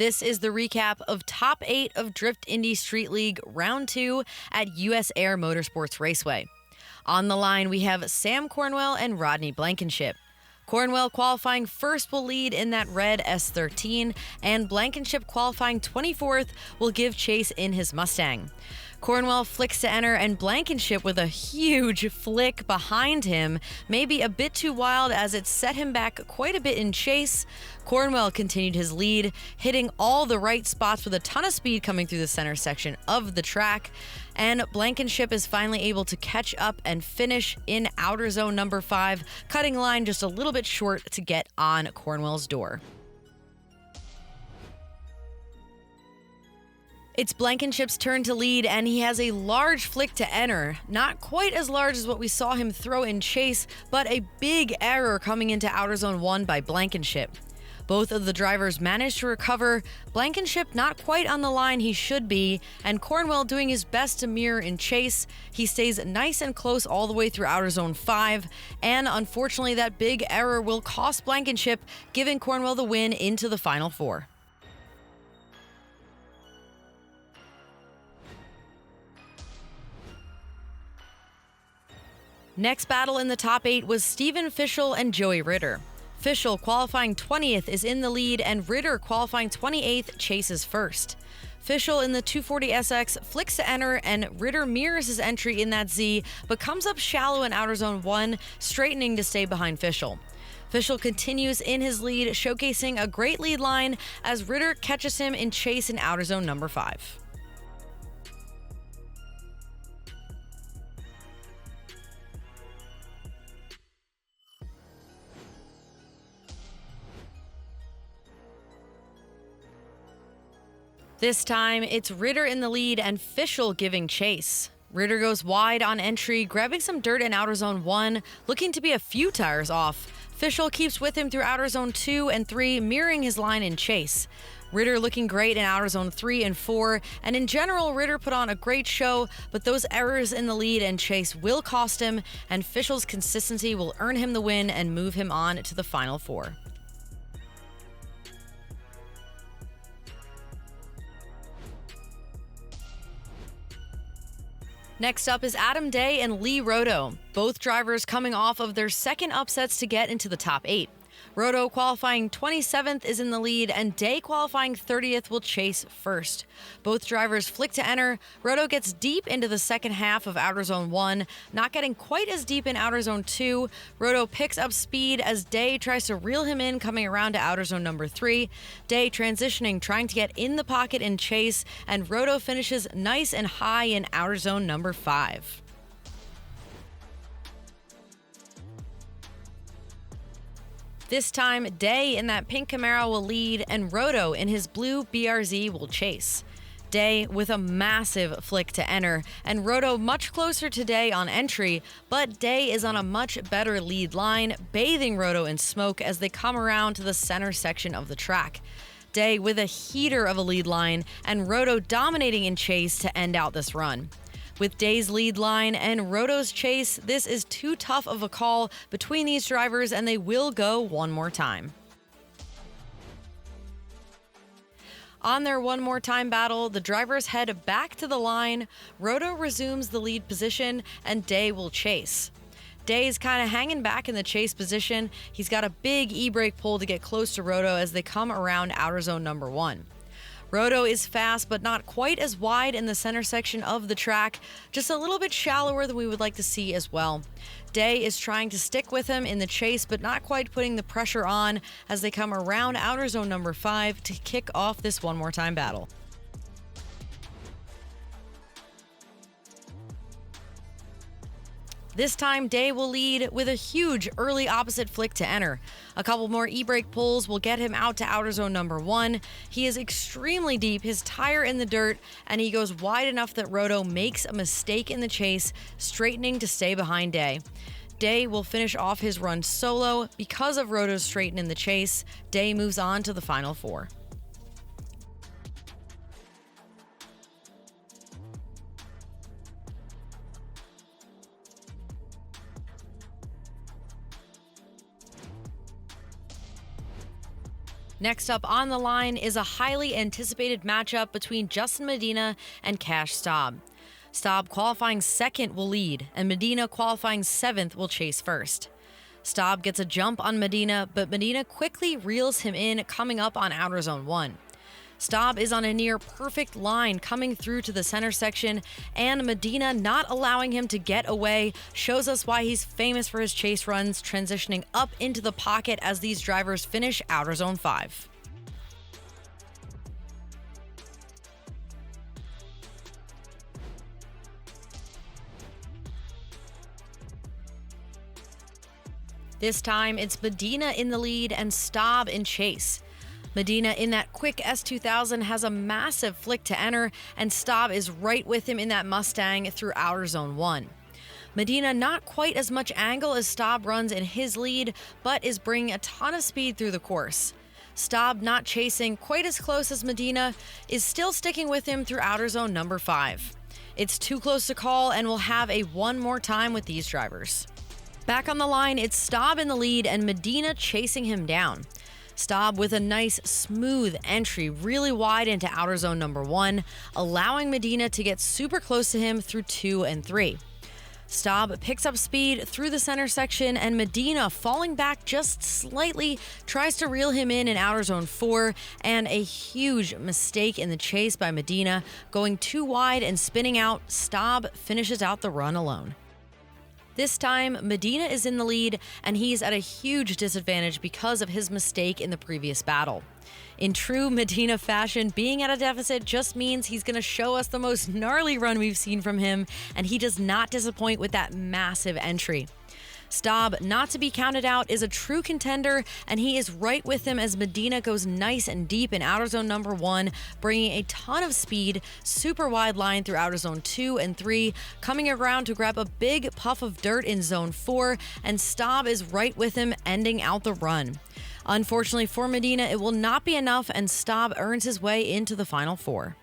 This is the recap of Top 8 of Drift Indy Street League Round 2 at USAIR Motorsports Raceway. On the line, we have Sam Cornwell and Rodney Blankenship. Cornwell qualifying first will lead in that red S13, and Blankenship qualifying 24th will give chase in his Mustang. Cornwell flicks to enter, and Blankenship with a huge flick behind him, maybe a bit too wild as it set him back quite a bit in chase. Cornwell continued his lead, hitting all the right spots with a ton of speed coming through the center section of the track, and Blankenship is finally able to catch up and finish in outer zone number 5, cutting line just a little bit short to get on Cornwell's door. It's Blankenship's turn to lead, and he has a large flick to enter. Not quite as large as what we saw him throw in chase, but a big error coming into outer zone 1 by Blankenship. Both of the drivers managed to recover, Blankenship not quite on the line he should be, and Cornwell doing his best to mirror in chase. He stays nice and close all the way through outer zone 5, and unfortunately that big error will cost Blankenship, giving Cornwell the win into the final 4. Next battle in the top 8 was Steven Fischel and Joey Ritter. Fischel qualifying 20th is in the lead, and Ritter qualifying 28th chases first. Fischel in the 240SX flicks to enter, and Ritter mirrors his entry in that Z, but comes up shallow in outer zone 1, straightening to stay behind Fischel. Fischel continues in his lead, showcasing a great lead line as Ritter catches him in chase in outer zone number 5. This time, it's Ritter in the lead and Fischel giving chase. Ritter goes wide on entry, grabbing some dirt in outer zone 1, looking to be a few tires off. Fischel keeps with him through outer zone 2 and 3, mirroring his line in chase. Ritter looking great in outer zone 3 and 4, and in general, Ritter put on a great show, but those errors in the lead and chase will cost him, and Fischel's consistency will earn him the win and move him on to the final 4. Next up is Adam Day and Lee Roto, both drivers coming off of their second upsets to get into the top 8. Roto qualifying 27th is in the lead, and Day qualifying 30th will chase first. Both drivers flick to enter. Roto gets deep into the second half of outer zone 1, not getting quite as deep in outer zone 2. Roto picks up speed as Day tries to reel him in coming around to outer zone number 3. Day transitioning, trying to get in the pocket and chase, and Roto finishes nice and high in outer zone number 5. This time, Day in that pink Camaro will lead, and Roto in his blue BRZ will chase. Day with a massive flick to enter, and Roto much closer to Day on entry, but Day is on a much better lead line, bathing Roto in smoke as they come around to the center section of the track. Day with a heater of a lead line, and Roto dominating in chase to end out this run. With Day's lead line and Roto's chase, this is too tough of a call between these drivers, and they will go one more time. On their one more time battle, the drivers head back to the line, Roto resumes the lead position, and Day will chase. Day's kind of hanging back in the chase position. He's got a big e-brake pull to get close to Roto as they come around outer zone number 1. Roto is fast, but not quite as wide in the center section of the track, just a little bit shallower than we would like to see as well. Day is trying to stick with him in the chase, but not quite putting the pressure on as they come around outer zone number 5 to kick off this one more time battle. This time, Day will lead with a huge early opposite flick to enter. A couple more e-brake pulls will get him out to outer zone number 1. He is extremely deep, his tire in the dirt, and he goes wide enough that Roto makes a mistake in the chase, straightening to stay behind Day. Day will finish off his run solo. Because of Roto's straighten in the chase, Day moves on to the final 4. Next up on the line is a highly anticipated matchup between Justin Medina and Cash Staub. Staub qualifying second will lead, and Medina qualifying seventh will chase first. Staub gets a jump on Medina, but Medina quickly reels him in coming up on outer zone 1. Staub is on a near perfect line coming through to the center section, and Medina not allowing him to get away shows us why he's famous for his chase runs, transitioning up into the pocket as these drivers finish outer zone 5. This time, it's Medina in the lead and Staub in chase. Medina in that quick S2000 has a massive flick to enter, and Staub is right with him in that Mustang through outer zone 1. Medina not quite as much angle as Staub runs in his lead, but is bringing a ton of speed through the course. Staub, not chasing quite as close as Medina, is still sticking with him through outer zone number 5. It's too close to call, and we'll have a one more time with these drivers. Back on the line, it's Staub in the lead and Medina chasing him down. Staub with a nice, smooth entry really wide into outer zone number 1, allowing Medina to get super close to him through 2 and 3. Staub picks up speed through the center section, and Medina, falling back just slightly, tries to reel him in outer zone 4, and a huge mistake in the chase by Medina, going too wide and spinning out. Staub finishes out the run alone. This time, Medina is in the lead, and he's at a huge disadvantage because of his mistake in the previous battle. In true Medina fashion, being at a deficit just means he's going to show us the most gnarly run we've seen from him, and he does not disappoint with that massive entry. Staub, not to be counted out, is a true contender, and he is right with him as Medina goes nice and deep in outer zone number 1, bringing a ton of speed, super wide line through outer zone 2 and 3, coming around to grab a big puff of dirt in zone 4, and Staub is right with him, ending out the run. Unfortunately for Medina, it will not be enough, and Staub earns his way into the final 4.